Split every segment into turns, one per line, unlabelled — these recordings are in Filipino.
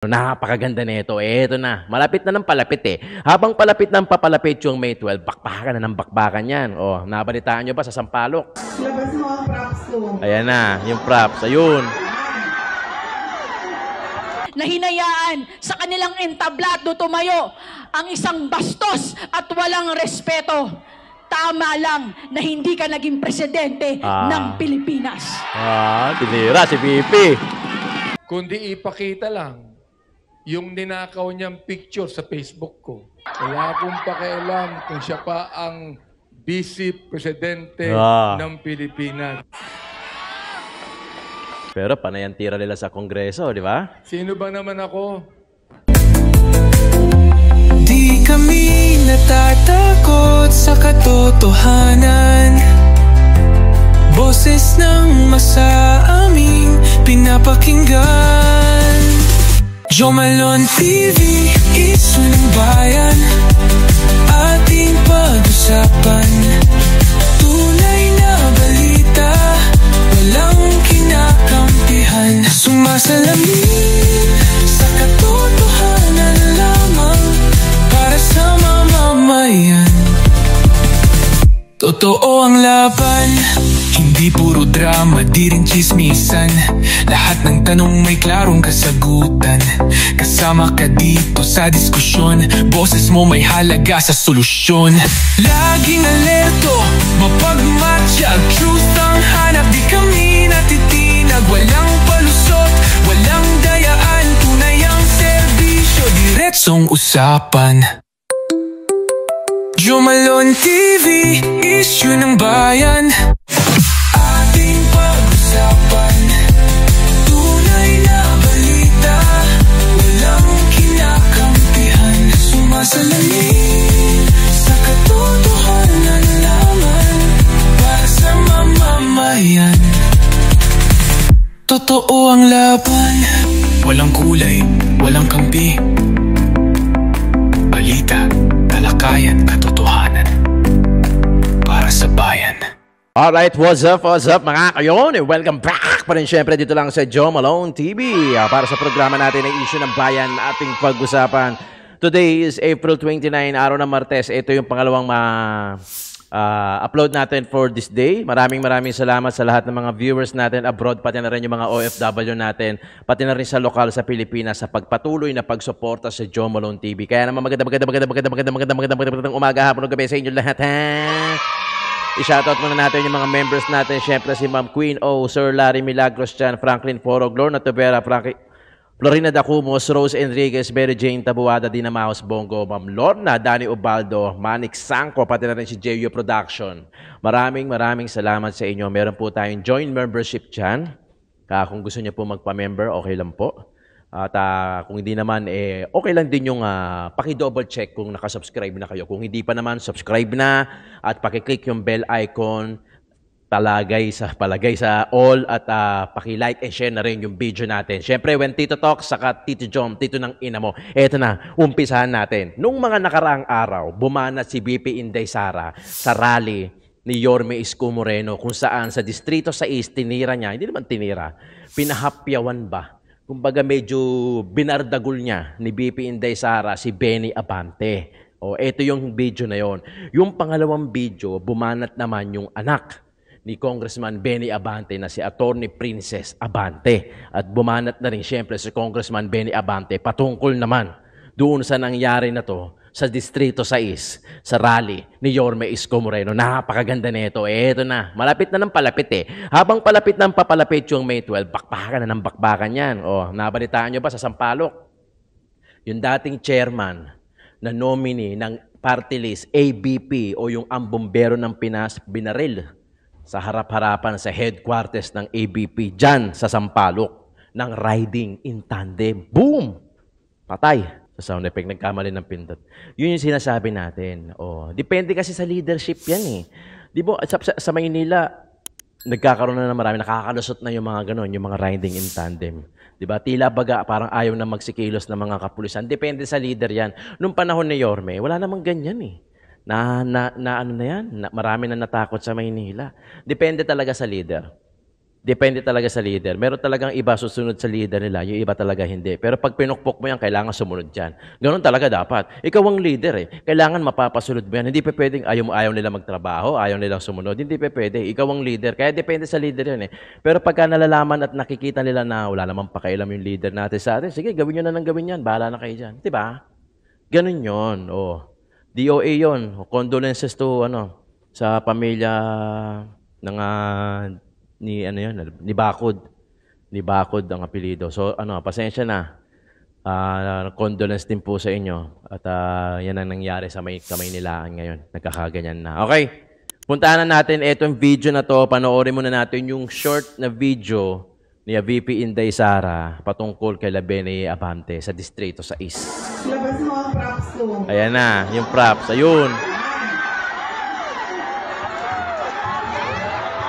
Napakaganda nito. Eto na. Malapit na ng palapit eh. Habang palapit ng papalapit yung May 12, bakbakan na ng bakbakan yan. O, nabalitaan nyo ba sa Sampaloc?
Labas mo ang props ko.
Ayan na, yung props. Ayun.
Nahinayaan sa kanilang entablado tumayo ang isang bastos at walang respeto. Tama lang na hindi ka naging presidente ng Pilipinas.
Tinira si BP.
Kundi ipakita lang yung ninakaw niyang picture sa Facebook ko. Wala akong pakialam kung siya pa ang vice presidente ng Pilipinas.
Pero panay ang tira nila sa Kongreso, di ba?
Sino ba naman ako?
Di kami natatakot sa katotohanan. Boses ng masa aming pinapakinggan. Jomalon TV, isyu ng bayan. Ating pag-usapan. Tunay na balita, walang kinakampihan. Sumasalamin sa katotohanan lamang para sa mamamayan. Totoo ang laban, hindi puro drama, di rin chismisan. Lahat ng tanong may klarong kasagutan. Kasama ka dito sa diskusyon, boses mo may halaga sa solusyon. Laging alerto, mapagmatsyag, truth ang hanap. Di kami natitinag, walang palusot, walang dayaan. Tunay ang serbisyo, diretsong usapan. Jomalon TV, isyu ng bayan. Ating pag-usapan. Tunay na balita, walang kinakampihan. Sumasalamin sa katotohanan lamang para sa mamamayan. Totoo ang laban, walang kulay, walang kampi. Balita, talakayan, katotohanan para sa bayan.
Alright, what's up mga kayon? Welcome back pa rin syempre dito lang sa Jo Malone TV para sa programa natin ng Issue ng Bayan ating pag-usapan. Today is April 29, araw ng Martes. Ito yung pangalawang upload natin for this day. Maraming salamat sa lahat ng mga viewers natin abroad, pati na rin yung mga OFW natin, pati na rin sa lokal sa Pilipinas sa pagpatuloy na pagsuporta sa Jo Malone TV. Kaya naman magandang umaga, hapon o gabi sa inyo lahat. I-shoutout muna natin yung mga members natin. Siyempre si Ma'am Queen O, Sir Larry Milagros Chan, Franklin Forog, Lorna Tubera, Florina Dacumos, Rose Enriquez, Mary Jane Tabuada, Dina Maus Bongo, Ma'am Lorna, Danny Ubaldo, Manik Sangko, pati na rin si JU Production. Maraming salamat sa inyo. Meron po tayong join membership dyan. Kung gusto niyo po magpa-member, okay lang po. At kung hindi naman, okay lang din yung paki-double check kung nakasubscribe na kayo. Kung hindi pa naman, subscribe na at paki-click yung bell icon, palagay sa all at paki-like and share na rin yung video natin. Siyempre, when Tito Talks, saka Tito Jom, Tito ng ina mo. Eto na, umpisahan natin. Nung mga nakaraang araw, bumanat si BP Inday Sara sa rally ni Yorme Isko Moreno kung saan sa Distrito 6 tinira niya, hindi naman tinira, pinahapyawan ba? Kumbaga medyo binardagul niya ni BP Inday Sara si Benny Abante. O, ito yung video na yon. Yung pangalawang video, bumanat naman yung anak ni Congressman Benny Abante na si Attorney Princess Abante. At bumanat na rin siyempre si Congressman Benny Abante patungkol naman doon sa nangyari na to sa Distrito 6, sa rally ni Yorme Isko Moreno. Napakaganda nito. Eto na. Malapit na ng palapit eh. Habang palapit ng papalapit yung May 12, bakbakan na ng bakbakan yan. O, nabalitaan nyo ba sa Sampaloc? Yung dating chairman na nominee ng party list ABP o yung ambumbero ng Pinas binaril sa harap-harapan sa headquarters ng ABP dyan sa Sampaloc ng riding in tandem. Boom! Patay. Sa sound effect, nagkamali ng pindot. Yun yung sinasabi natin. Oh, depende kasi sa leadership yan eh. Di ba, sa Maynila, nagkakaroon na marami, nakakalusot na yung mga ganon, yung mga riding in tandem. Di ba? Tila baga, parang ayaw na magsikilos ng mga kapulisan. Depende sa leader yan. Nung panahon ni Yorme, wala namang ganyan eh. Ano na yan? Marami na natakot sa Maynila. Depende talaga sa leader. Depende talaga sa leader. Meron talagang iba susunod sa leader nila, yung iba talaga hindi. Pero pag pinukpok mo yan, kailangan sumunod yan. Ganun talaga dapat. Ikaw ang leader eh. Kailangan mapapasunod mo yan. Hindi pa pwedeng ayaw nila magtrabaho, ayaw nilang sumunod. Hindi pa pwede. Ikaw ang leader. Kaya depende sa leader yan eh. Pero pagka nalalaman at nakikita nila na wala namang pakialam yung leader natin sa atin, sige, gawin nyo na ng gawin yan. Bahala na kayo dyan. Diba? Ganun yun. Oh. DOA yun. Condolences to sa pamilya ng ni Bakod. Ni Bakod ang apelyido. So pasensya na. Condolence din po sa inyo. At yan ang nangyari sa may kamay nilaan ngayon. Nagkakaganyan na. Okay. Puntahan na natin itong video na to. Panoorin muna natin yung short na video ni VP Inday Sara patungkol kay Labene Abante sa Distrito 6.
Labas mo ang props ko.
Ayan na, yung props. Ayun.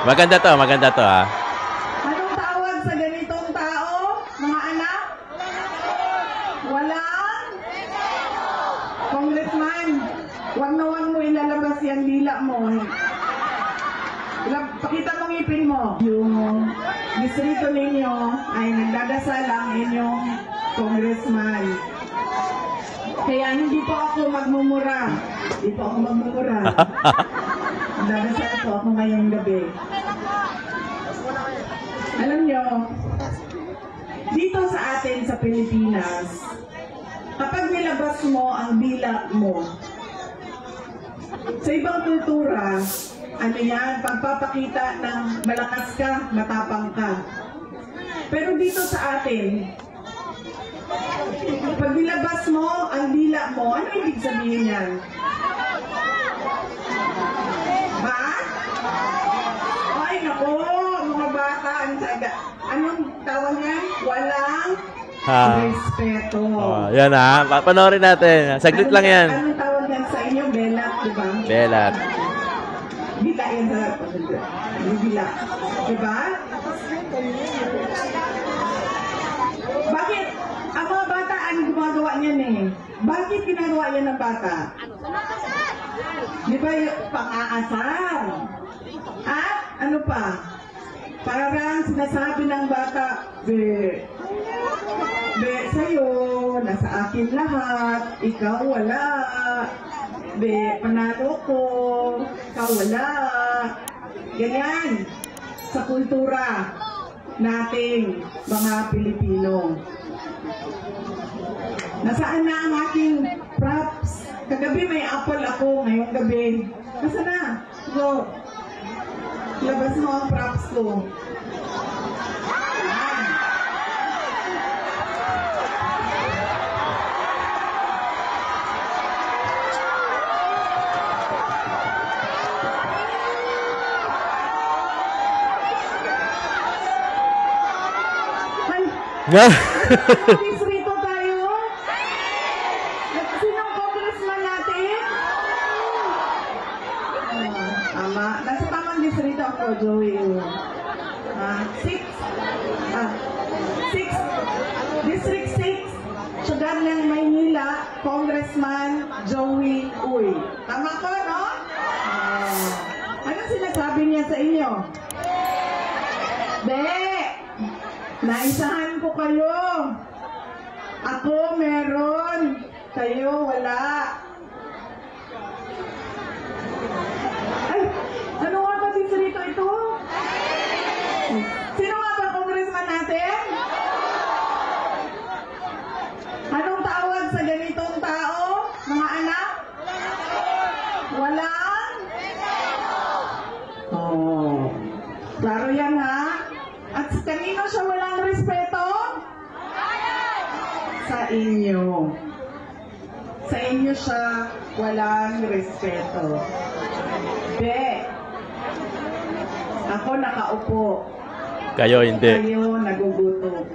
Maganda to ha.
Anong tawag sa ganitong tao, mga anak? Walang? Congressman, wag mo ilalabas yung dila mo. Pakita mo ngipin mo. Yung distrito ninyo ay nagdadasal ang inyong congressman. Kaya hindi po ako magmumura. Nagdadasal po ako ngayong gabi. Alam nyo, dito sa atin sa Pilipinas, kapag nilabas mo ang dila mo, sa ibang kultura, pagpapakita ng malakas ka, matapang ka. Pero dito sa atin, pag nilabas mo ang dila mo, ano ibig sabihin yan? Ha? Ay, nako, mga bata, anong tawag yan? Walang respeto.
Yan ha. Panoorin natin. Saglit lang yan.
Anong tawag yan sa inyo? Belat, di ba?
Belat.
Bila yan sa bila. Diba? Bakit? Ang mga bata, ano gumagawa niyan eh? Bakit ginagawa yan ng bata? Di ba yung pang-aasar? At ano pa? Parang sinasabi ng bata, be, sa'yo, nasa akin lahat, ikaw wala. Be, panalo ko, ikaw wala. Ganyan, sa kultura nating mga Pilipino. Nasaan na ang aking props? Kagabi may apple ako, ngayong gabi. Nasaan na? Go. Labas mo ang props ko. Distrito tayo? Sinong congressman natin? Tama. Nasa tamang distrito ako, Joey. 6. District 6. Syudad ng Maynila, Congressman Joey Uy. Tama ko, no? Anong sinasabi niya sa inyo? Naisahan ko kayo. Ako meron. Kayo wala. Ay, ano nga ba distrito ito? Sino nga ba congressman natin? Anong tawag sa ganitong tao, mga anak? Walang? Oh. Klaro yan ha? At kanino siya walang respeto? Sa inyo. Sa inyo siya walang respeto. Ako nakaupo.
Kayo hindi.
Kayo nagugutom.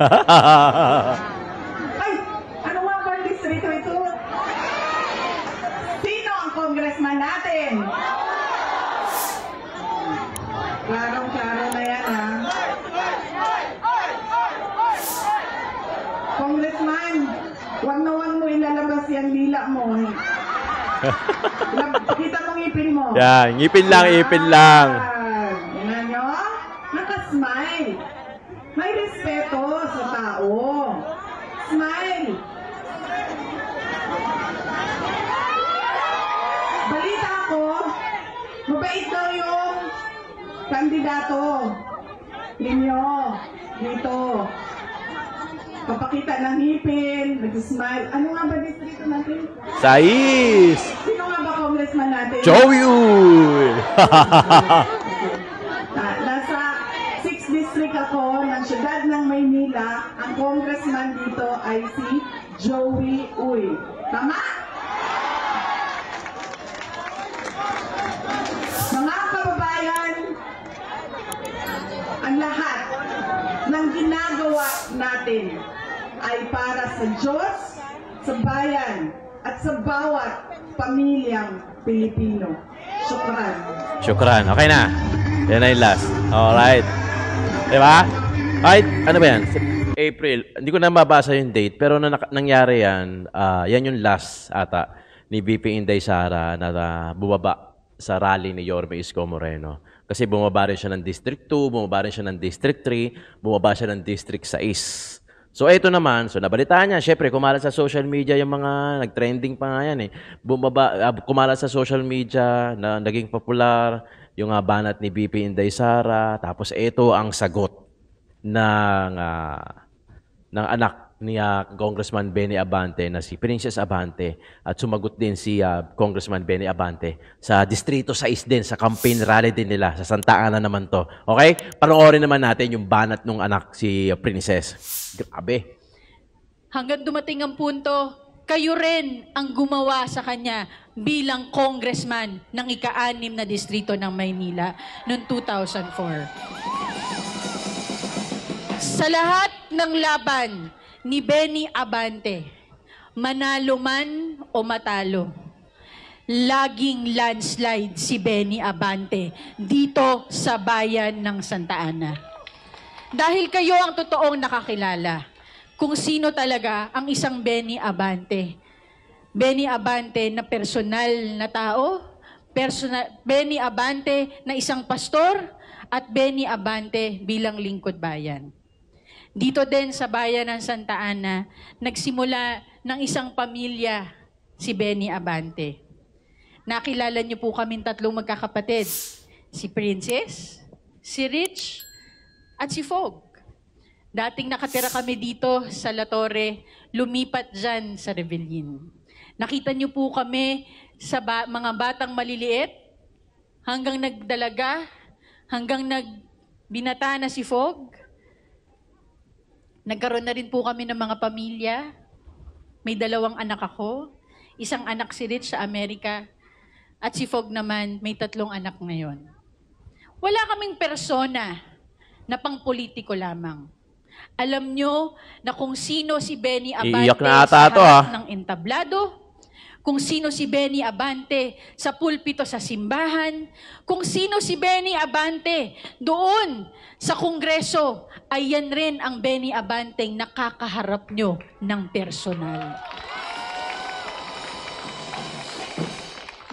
Ay! Ano nga ba ang distrito ito? Sino ang congressman natin? Klarong-klaro na yan ha. Congressman, wag mo ilalabas yung dila mo. Kita mo ngipin mo.
Yan, ngipin lang.
Yan nyo? Nakasmile. kandidato ninyo dito. Papakita ng ngipin, nag-smile. Ano nga ba distrito natin?
Sais!
Sino nga ba congressman natin?
Joey Uy!
Nasa 6th district ako ng siyudad ng Maynila. Ang congressman dito ay si Joey Uy. Tama? Mga kababayan, ang lahat ng ginagawa natin ay para sa Diyos, sa bayan, at sa bawat pamilyang Pilipino. Syukran.
Syukran. Okay na. Yan na yung last. Alright. Diba? Kahit, ano ba yan? April. Hindi ko na mabasa yung date, pero nangyari yan, yan yung last ata ni VP Inday Sara na bumaba sa rally ni Yorme Isko Moreno. Kasi bumaba rin siya ng District 2, bumaba rin siya ng District 3, bumaba siya ng District 6. So, ito naman, so nabalitaan niya, syempre, kumalat sa social media yung mga, nag-trending pa nga yan eh. Kumalat sa social media, na naging popular, yung banat ni VP Inday Sara, tapos ito ang sagot ng anak ni Congressman Benny Abante na si Princess Abante at sumagot din si Congressman Benny Abante sa Distrito 6 din, sa campaign rally din nila, sa Santa Ana naman to. Okay? Panoorin naman natin yung banat ng anak si Princess. Grabe.
Hanggang dumating ang punto, kayo rin ang gumawa sa kanya bilang congressman ng ika-6 na distrito ng Maynila noong 2004. Sa lahat ng laban ni Benny Abante, manalo man o matalo, laging landslide si Benny Abante dito sa bayan ng Santa Ana. Dahil kayo ang totoong nakakilala kung sino talaga ang isang Benny Abante. Benny Abante na personal na tao, Benny Abante na isang pastor, at Benny Abante bilang lingkod bayan. Dito din sa bayan ng Santa Ana, nagsimula ng isang pamilya si Benny Abante. Nakilala niyo po kaming tatlong magkakapatid, si Princess, si Rich, at si Fog. Dating nakatira kami dito sa La Torre, lumipat dyan sa Rebellin. Nakita niyo po kami sa mga batang maliliit, hanggang nagdalaga, hanggang nagbinata na si Fog. Nagkaroon na rin po kami ng mga pamilya. May 2 anak ako. Isang anak si Rich sa Amerika. At si Fog naman, may 3 anak ngayon. Wala kaming persona na pang-politiko lamang. Alam nyo na kung sino si Benny Abante sa harap ng entablado, kung sino si Benny Abante sa pulpito sa simbahan, kung sino si Benny Abante doon sa Kongreso, ay yan rin ang Benny Abanteng nakakaharap nyo ng personal.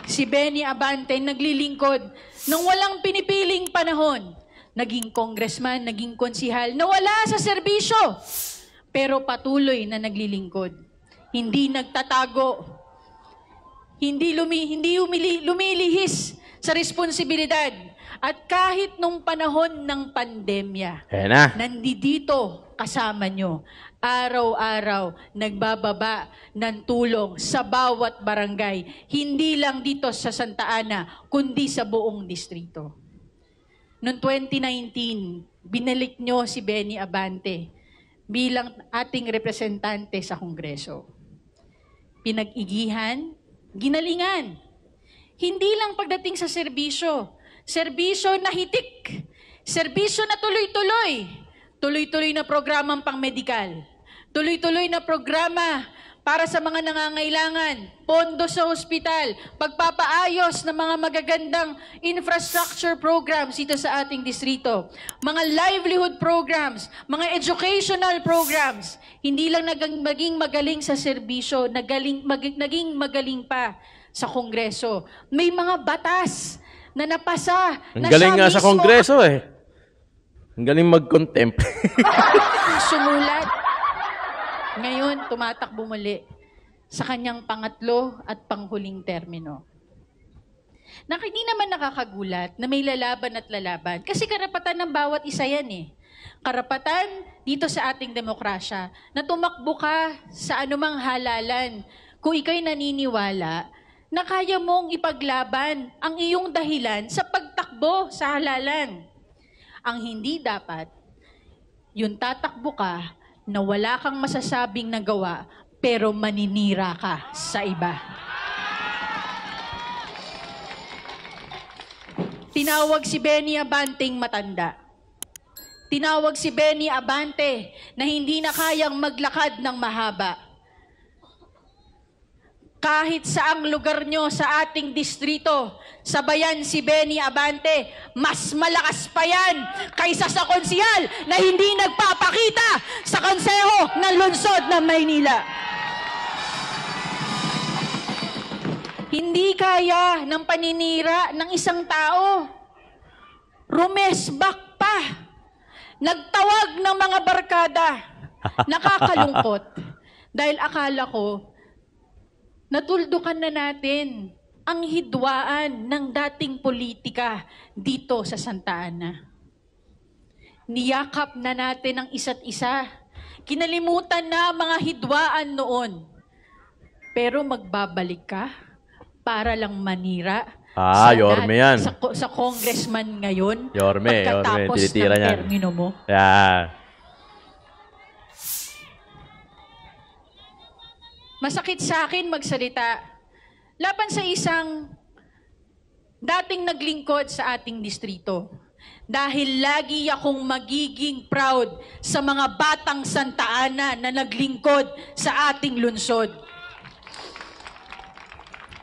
Si Benny Abante naglilingkod nang walang pinipiling panahon. Naging congressman, naging konsihal, nawala sa serbisyo, pero patuloy na naglilingkod. Hindi nagtatago, hindi lumilihis sa responsibilidad. At kahit nung panahon ng pandemya, nandito kasama nyo, araw-araw nagbababa ng tulong sa bawat barangay, hindi lang dito sa Santa Ana, kundi sa buong distrito. Noong 2019, binalik nyo si Benny Abante bilang ating representante sa Kongreso. Pinag-igihan, ginalingan. Hindi lang pagdating sa serbisyo, serbisyo na hitik, serbisyo na tuloy-tuloy, tuloy-tuloy na programang pang-medikal, tuloy-tuloy na programa para sa mga nangangailangan, pondo sa ospital, pagpapaayos ng mga magagandang infrastructure programs dito sa ating distrito, mga livelihood programs, mga educational programs. Hindi lang naging magaling sa serbisyo, naging magaling pa sa Kongreso. May mga batas na napasa.
Ang galing nga sa Kongreso eh. Ang galing mag-contempt.
Sumulat. Ngayon, tumatakbo muli sa kanyang pangatlo at panghuling termino. Hindi naman nakakagulat na may lalaban at lalaban. Kasi karapatan ng bawat isa yan eh. Karapatan dito sa ating demokrasya na tumakbo ka sa anumang halalan kung ikaw'y naniniwala na kaya mong ipaglaban ang iyong dahilan sa pagtakbo sa halalan. Ang hindi dapat, yung tatakbo ka na wala kang masasabing nagawa pero maninira ka sa iba. Tinawag si Benny Abanting matanda. Tinawag si Benny Abante na hindi na kayang maglakad ng mahaba. Kahit saang lugar nyo sa ating distrito, sabayan si Benny Abante, mas malakas pa yan kaysa sa konsihal na hindi nagpapakita sa konseho ng lungsod ng Maynila. Hindi kaya ng paninira ng isang tao. Rumesbak pa. Nagtawag ng mga barkada. Nakakalungkot. Dahil akala ko, natuldukan na natin ang hidwaan ng dating politika dito sa Santa Ana. Niyakap na natin ang isa't isa. Kinalimutan na mga hidwaan noon. Pero magbabalik ka para lang manira.
Yorme yan.
Sa congressman ngayon.
Yorme,
pagkatapos
tinitira
ng
niyan.
termino mo.
Yan.
Masakit sa akin magsalita laban sa isang dating naglingkod sa ating distrito. Dahil lagi akong magiging proud sa mga batang Santa Ana na naglingkod sa ating lungsod.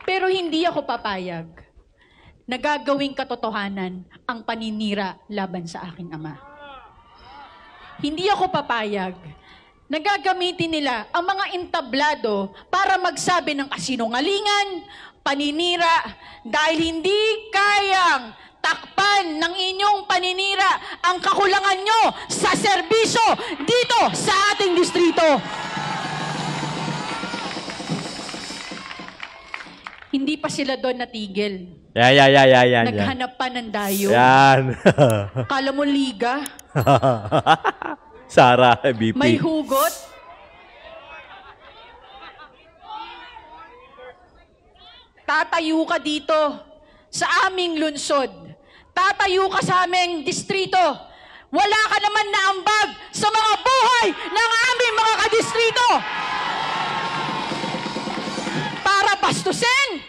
Pero hindi ako papayag na gagawing katotohanan ang paninira laban sa aking ama. Hindi ako papayag na gagamitin nila ang mga entablado para magsabi ng kasinungalingan, paninira, dahil hindi kayang takpan ng inyong paninira ang kakulangan nyo sa serbisyo dito sa ating distrito. Hindi pa sila doon natigil.
Yan.
Naghanap pa ng dayo.
Yan.
Kala mo liga?
Sara, BP.
May hugot? Tatayo ka dito sa aming lungsod. Tatayo ka sa aming distrito. Wala ka naman na ambag sa mga buhay ng aming mga kadistrito. Para bastusin,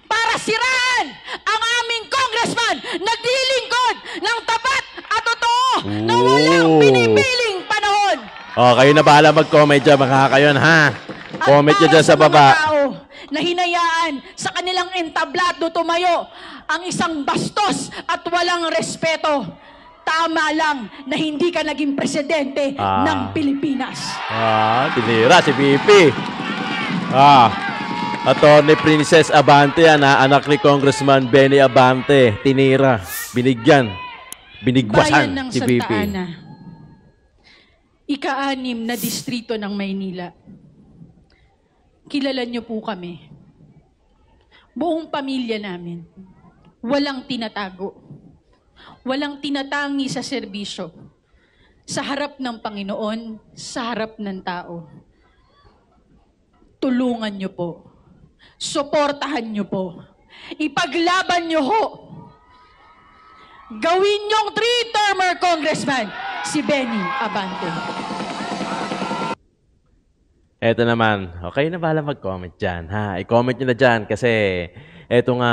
para siraan ang aming congressman naglilingkod ng tapat at totoo na walang pinipiling panahon.
Kayo na bahala mag-comment dyan, mga kayon, ha? Comment nyo dyan sa baba.
Mga tao na hinayaan sa kanilang entablado tumayo ang isang bastos at walang respeto. Tama lang na hindi ka naging presidente ng Pilipinas.
Tinira si BP. Attorney Princess Abante yan, anak ni Congressman Benny Abante. Tinira, binigyan, binigwasan
Bayan ng
si
Santa
BP.
Ana. Ika-6 na distrito ng Maynila. Kilala niyo po kami. Buong pamilya namin. Walang tinatago. Walang tinatangi sa serbisyo. Sa harap ng Panginoon, sa harap ng tao. Tulungan niyo po. Suportahan niyo po. Ipaglaban niyo ho. Gawin niyong 3-termer congressman si Benny Abante.
Eto naman, okay na bahala mag-comment dyan, ha? I-comment nyo na dyan kasi eto nga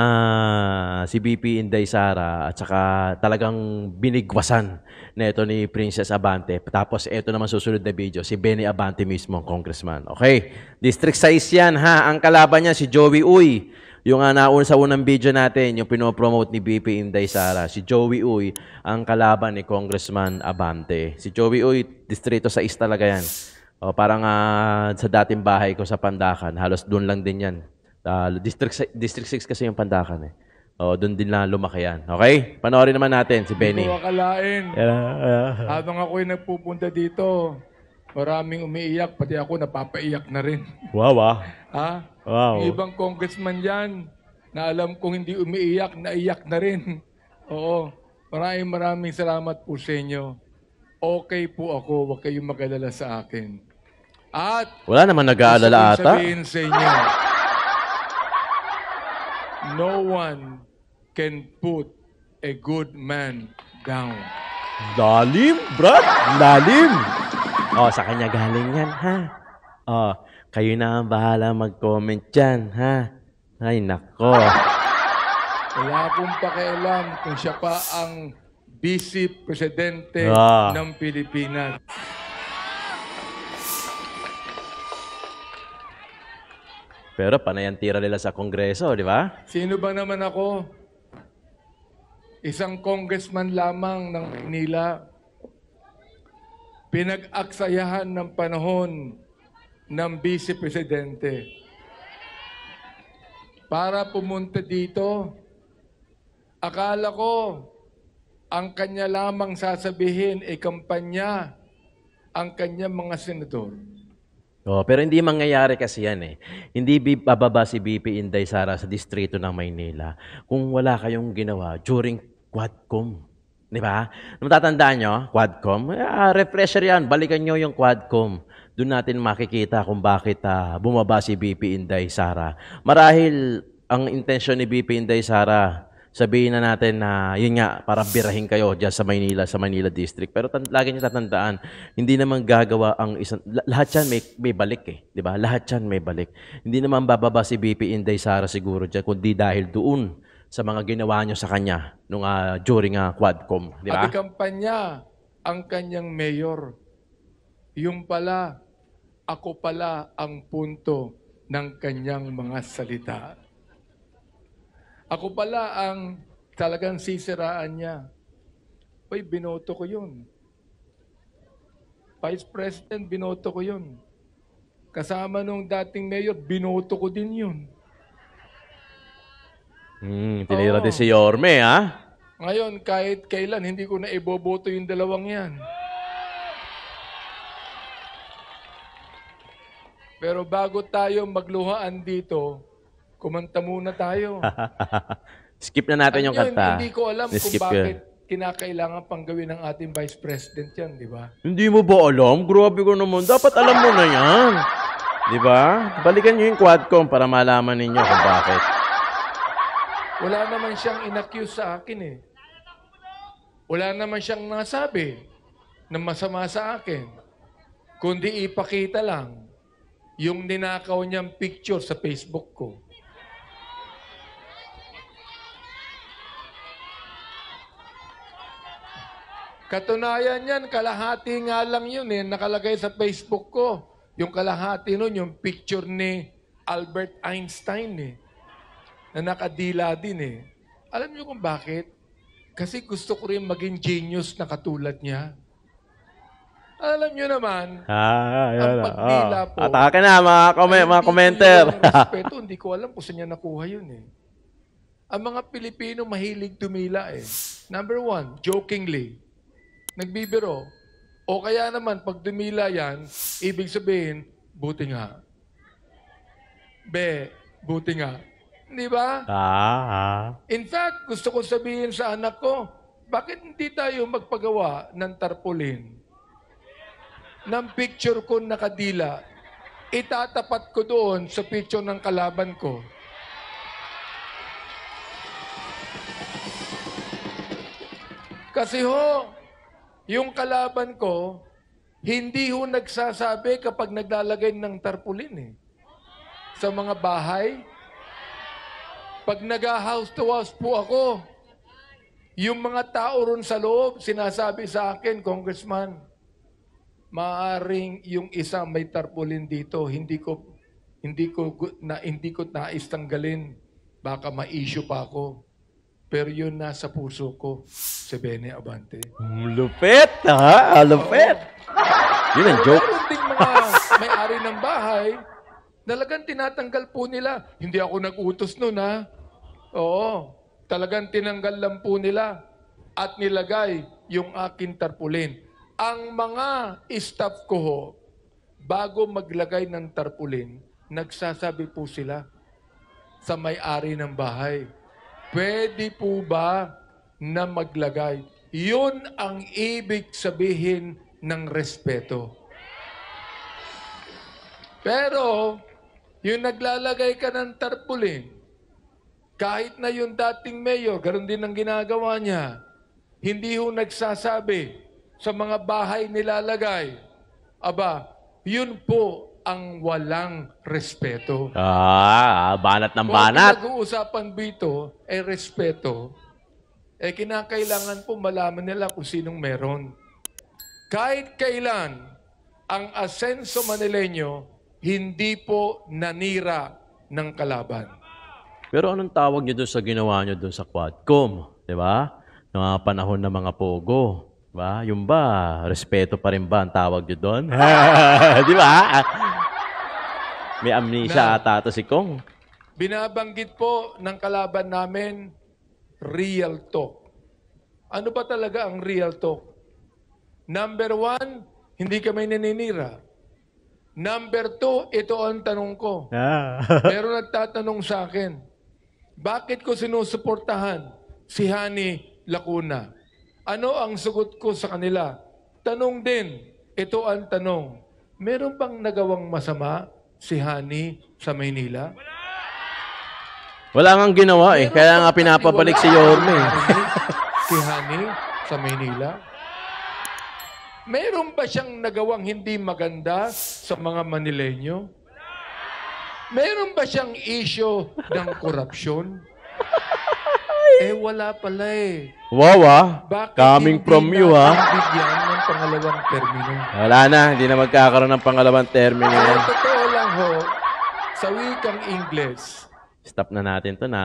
si BP Inday Sara at saka talagang binigwasan na ito ni Princess Abante. Tapos eto naman susunod na video, si Benny Abante mismo, congressman. Okay? District 6 yan, ha? Ang kalaban niya si Joey Uy. Yung naun sa unang video natin, yung pinopromote ni BP Inday Sara. Si Joey Uy, ang kalaban ni Congressman Abante. Si Joey Uy, distrito 6 talaga yan. Parang sa dating bahay ko sa Pandakan, halos doon lang din yan. District 6 kasi yung Pandakan eh. Doon din na lumaki yan. Okay? Panoorin naman natin si Benny.
Hindi ko akalain. Habang ako'y nagpupunta dito, maraming umiiyak, pati ako napapaiyak na rin.
Wow,
Ha?
Wow.
Yung ibang congressman yan, na alam kong hindi umiiyak, naiyak na rin. Oo. Maraming salamat po sa inyo. Okay po ako, huwag kayong mag-alala sa akin. At
Wala naman nag-aalala
gusto kong
ata.
sabihin sa inyo, no one can put a good man down.
Lalim, brad. Lalim. Oh, sa kanya galing yan, ha? Oh, kayo na ang bahala mag-comment dyan, ha? Ay, nako.
Wala akong pakialam kung siya pa ang Vice Presidente ng Pilipinas.
Pero panay ang tira nila sa Kongreso, di ba?
Sino ba naman ako? Isang congressman lamang ng Manila. Pinag-aksayahan ng panahon ng Vice Presidente. Para pumunta dito, akala ko ang kanya lamang sasabihin ay kampanya ang kanyang mga senador.
Oh, pero hindi mangyayari kasi yan eh. Hindi bababa si BP Inday Sara sa distrito ng Maynila kung wala kayong ginawa during Quadcom. Di ba? Matatandaan nyo, Quadcom? Refresher yan. Balikan nyo yung Quadcom. Doon natin makikita kung bakit bumaba si BP Inday Sara. Marahil ang intensyon ni BP Inday Sara, sabihin na natin na yun nga, para birahin kayo dyan sa Manila District. Pero lagi niyo tatandaan, hindi naman gagawa ang isang, lahat yan may balik eh. Di ba? Lahat yan may balik. Hindi naman bababa si BP Inday Sara siguro dyan, kundi dahil doon sa mga ginawa nyo sa kanya nung, during Quadcom. Di ba?
At ikampanya ang kanyang mayor. Yung pala, ako pala ang punto ng kanyang mga salita. Ako pala ang talagang sisiraan niya. Uy, binoto ko yun. Vice President, binoto ko yun. Kasama nung dating mayor, binoto ko din yun.
Tinira din si Yorme, ha?
Ngayon, kahit kailan, hindi ko na iboboto yung dalawang yan. Pero bago tayo magluhaan dito, kumanta muna tayo.
Skip na natin yung kanta.
Hindi ko alam kung
Skip
bakit kinakailangan pang gawin ng ating Vice President yan, di ba?
Hindi mo ba alam? Grabe ko naman. Dapat alam mo na yan. Di ba? Balikan nyo yung Quadcom para malaman ninyo kung bakit.
Wala naman siyang inaccuse sa akin eh. Wala naman siyang nasabi na masama sa akin. Kundi ipakita lang yung ninakaw niyang picture sa Facebook ko. Katunayan yan, kalahati nga lang yun eh, nakalagay sa Facebook ko. Yung kalahati nun, yung picture ni Albert Einstein eh, na nakadila din eh. Alam niyo kung bakit? Kasi gusto ko rin maging genius na katulad niya. Alam niyo naman, ang pagdila po,
atake na, mga commenter.
respeto, hindi ko alam kung saan niya nakuha yun eh. Ang mga Pilipino mahilig tumila eh. Number one, jokingly. Nagbibiro. O kaya naman, pag dumila yan, ibig sabihin, buti nga. Buti nga. Di ba? In fact, gusto ko sabihin sa anak ko, bakit hindi tayo magpagawa ng tarpaulin? Ng picture ko nakadila, itatapat ko doon sa picture ng kalaban ko. Kasi yung kalaban ko, hindi nagsasabi kapag naglalagay ng tarpaulin eh. Sa mga bahay, pag nag-house to house po ako, yung mga tao ron sa loob, sinasabi sa akin, Congressman, maaring yung isa may tarpaulin dito, hindi ko nais tanggalin, baka ma-issue pa ako. Pero yun nasa puso ko, si Bene Abante.
Lupit, ha? Lupit. Yun ang joke.
Meron ding mga may-ari ng bahay, talagang tinatanggal po nila. Hindi ako nag-utos nun, ha? Oo. Talagang tinanggal lang po nila at nilagay yung akin tarpaulin. Ang mga staff ko bago maglagay ng tarpaulin, nagsasabi po sila, sa may-ari ng bahay. Pwede po ba na maglagay? Yun ang ibig sabihin ng respeto. Pero, yung naglalagay ka ng tarpaulin, kahit na yung dating mayor, ganoon din ang ginagawa niya, hindi ho nagsasabi sa mga bahay nilalagay, aba, yun po ang walang respeto.
Banat ng
Kung
banat.
pinag-uusapan dito ay respeto, kinakailangan po malaman nila kung sinong meron. Kahit kailan, ang Asenso Manileño hindi po nanira ng kalaban.
Pero anong tawag nyo doon sa ginawa nyo doon sa Quadcom? Di ba? Ng mga panahon ng mga pogo. Di ba? Yung ba, respeto pa rin ba ang tawag nyo doon? Di ba? May amnesia ata to si Kong.
Binabanggit po ng kalaban namin, real talk. Ano ba talaga ang real talk? Number 1, hindi kami naninira. Number 2, ito ang tanong ko. Pero nagtatanong sa akin, bakit ko sinusuportahan si Hani Lacuna? Ano ang sagot ko sa kanila? Tanong din, ito ang tanong, meron bang nagawang masama si Hani sa Maynila?
Wala nga ginawa eh. Kaya nga pinapabalik si Yorme.
Si Hani sa Maynila? Meron ba siyang nagawang hindi maganda sa mga Manileño? Meron ba siyang issue ng korupsyon? Wala pala eh.
Wow
Bakit
coming
hindi
from you
natin bigyan ng pangalawang termino?
Wala na, hindi na magkakaroon ng pangalawang termino yan.
Totoo lang ho, sa wikang Ingles,
Stop na natin to na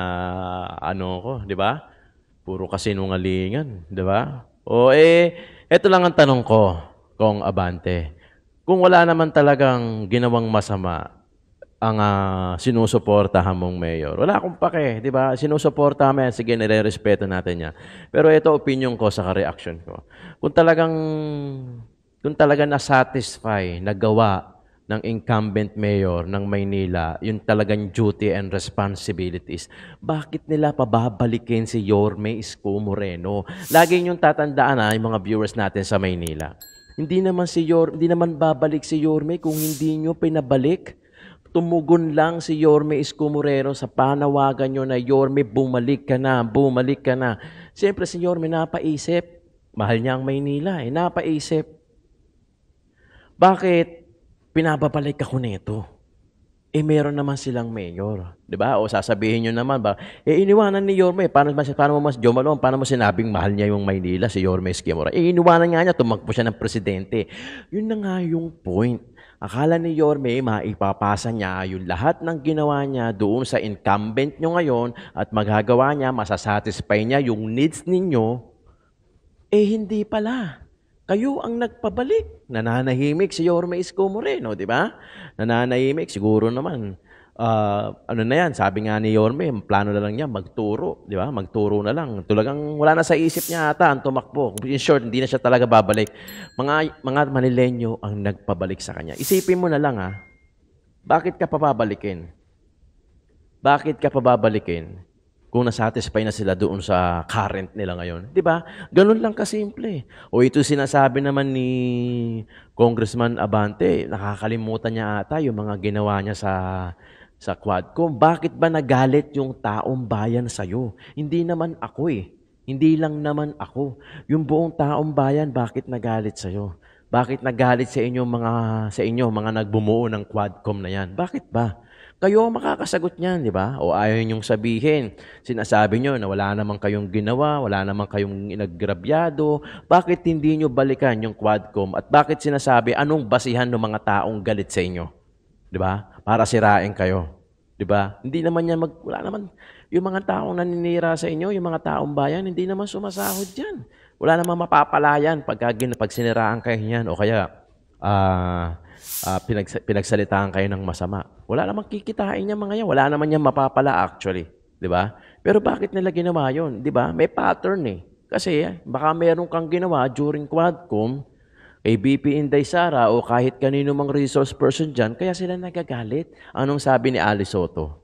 di ba? Puro kasinungalingan, di ba? Ito lang ang tanong ko, Kong Abante. Kung wala naman talagang ginawang masama ang sinusuportahan mong mayor, wala akong pake, di ba? Sinusuportahan mo yan, sige, nire-respeto natin yan. Pero ito, opinion ko sa reaction ko. Kung talagang na-satisfy, nagawa ng incumbent mayor ng Maynila, yung talagang duty and responsibilities, bakit nila pababalikin si Yorme Isko Moreno? Lagi niyong tatandaan yung mga viewers natin sa Maynila. Hindi naman babalik si Yorme kung hindi niyo pinabalik. Tumugon lang si Yorme Isko Moreno sa panawagan niyo na Yorme, bumalik ka na, bumalik ka na. Siyempre si Yorme napaisip, mahal niya ang Maynila napaisip. Bakit pinababalik ako nito? Meron naman silang mayor. Di ba? O sasabihin nyo naman ba, iniwanan ni Yorme. Paano mo Jomalon, paano mo sinabing mahal niya yung Maynila, si Yorme Isko Moreno? Iniwanan nga niya, tumakbo siya ng presidente. Yun na nga yung point. Akala ni Yorme, maipapasa niya yung lahat ng ginawa niya doon sa incumbent nyo ngayon at magagawa niya, masasatisfy niya yung needs ninyo. Hindi pala. Kayo ang nagpabalik. Nananahimik si Yorme Isko Moreno, di ba? Nananahimik, siguro naman. Ano na yan, sabi nga ni Yorme, plano na lang niya, magturo, di ba? Magturo na lang. Talagang wala na sa isip niya ata ang tumakbo. In short, hindi na siya talaga babalik. Mga Manileño ang nagpabalik sa kanya. Isipin mo na lang bakit ka pababalikin? Bakit ka pababalikin? Kung nasatisfy na sila doon sa current nila ngayon. Di ba? Ganun lang kasimple. O ito sinasabi naman ni Congressman Abante, nakakalimutan niya ata yung mga ginawa niya sa Quadcom. Bakit ba nagalit yung taong bayan sa'yo? Hindi naman ako Hindi lang naman ako. Yung buong taong bayan, bakit nagalit sa'yo? Bakit nagalit sa inyo mga nagbumuo ng Quadcom na yan? Bakit ba? Kayo ang makakasagot niyan, di ba? O ayaw niyong sabihin, sinasabi niyo na wala namang kayong ginawa, wala namang kayong inaggrabyado, bakit hindi niyo balikan yung Quadcom? At bakit sinasabi, anong basihan ng mga taong galit sa inyo? Di ba? Para sirain kayo. Di ba? Hindi naman yan, wala naman, yung mga taong naninira sa inyo, yung mga taong bayan, hindi naman sumasahod dyan. Wala namang mapapalayan pag siniraan kayo yan, o kaya, pinagsalitaan kayo ng masama. Wala namang kikitain niya mga yan. Wala naman yan mapapala actually. Di ba? Pero bakit nila ginawa yun? Di ba? May pattern Kasi baka meron kang ginawa during Quadcom, kay BP Inday Sara o kahit kanino mang resource person dyan, kaya sila nagagalit. Anong sabi ni Ali Soto?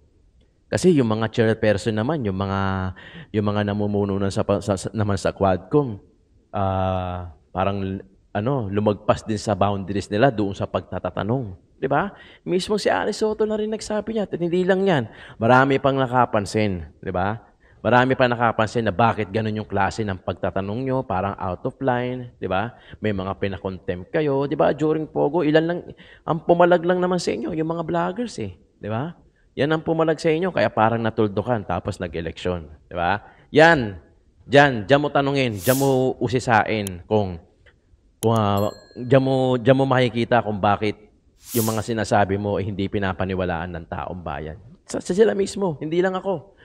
Kasi yung mga chairperson naman, yung mga namumuno naman sa Quadcom, parang lumagpas din sa boundaries nila doon sa pagtatatanong. 'Di ba? Mismo si Alice Soto na rin nagsabi niya, at hindi lang 'yan. Marami pang nakapansin, 'di ba? Marami pa nakapansin na bakit ganun yung klase ng pagtatanong nyo, parang out of line, 'di ba? May mga pinakontempt kayo, 'di ba? During Pogo, ilan lang ang pumalag lang naman sa inyo, yung mga vloggers 'di ba? Yan ang pumalag sa inyo, kaya parang natuldukan tapos nag-eleksyon, 'di ba? Yan. Diyan mo tanungin, diyan mo usisain kung diyan mo makikita kung bakit yung mga sinasabi mo ay hindi pinapaniwalaan ng taong bayan. Sa sila mismo, hindi lang ako.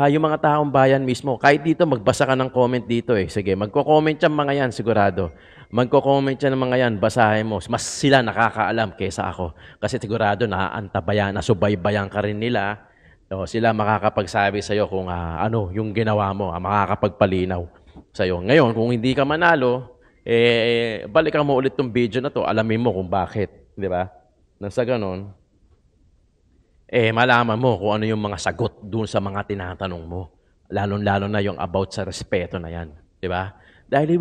Yung mga taong bayan mismo, kahit dito, magbasa ka ng comment dito Sige, magko-comment yan mga yan, sigurado. Magko-comment yan ng mga yan, basahin mo. Mas sila nakakaalam kaysa ako. Kasi sigurado nasubaybayan ka rin nila. So, sila makakapagsabi sa'yo kung ano yung ginawa mo, makakapagpalinaw sa'yo. Ngayon, kung hindi ka manalo, balikan mo ulit tong video na to, alamin mo kung bakit. Di ba? Nang sa ganon, malaman mo kung ano yung mga sagot dun sa mga tinatanong mo. Lalo-lalo na yung about sa respeto na yan. Di ba? Dahil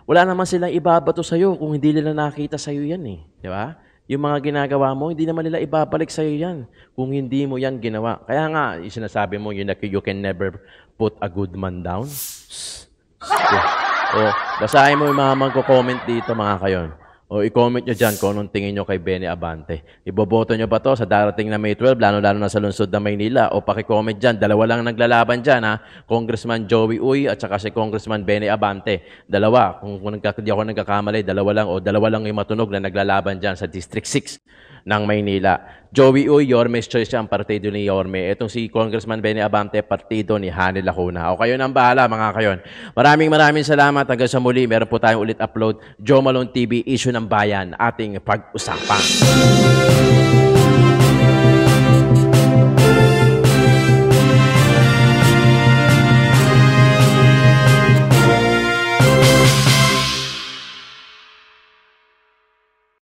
wala naman silang ibabato sa'yo kung hindi nila nakita sa'yo yan Di ba? Yung mga ginagawa mo, hindi naman nila ibabalik sa'yo yan kung hindi mo yan ginawa. Kaya nga, yung sinasabi mo, you can never put a good man down. Basahin mo yung mga magko-comment dito mga kayon. I-comment nyo dyan kung anong tingin nyo kay Benny Abante. Iboboto nyo ba to sa darating na May 12, lalo-lalo na sa lungsod na Maynila? O paki-comment dyan, dalawa lang naglalaban dyan Congressman Joey Uy at saka si Congressman Benny Abante. Dalawa, kung di ako nagkakamali, dalawa lang yung matunog na naglalaban dyan sa District 6 ng Maynila. Joey Uy, Yorme's Choice siya, ang partido ni Yorme. Itong si Congressman Benny Abante, partido ni Hanny Lacuna. O kayo nang bahala mga kayon. Maraming salamat. Hanggang sa muli, meron po tayong ulit upload. Joe Malone TV, Issue ng Bayan, ating pag-usapan.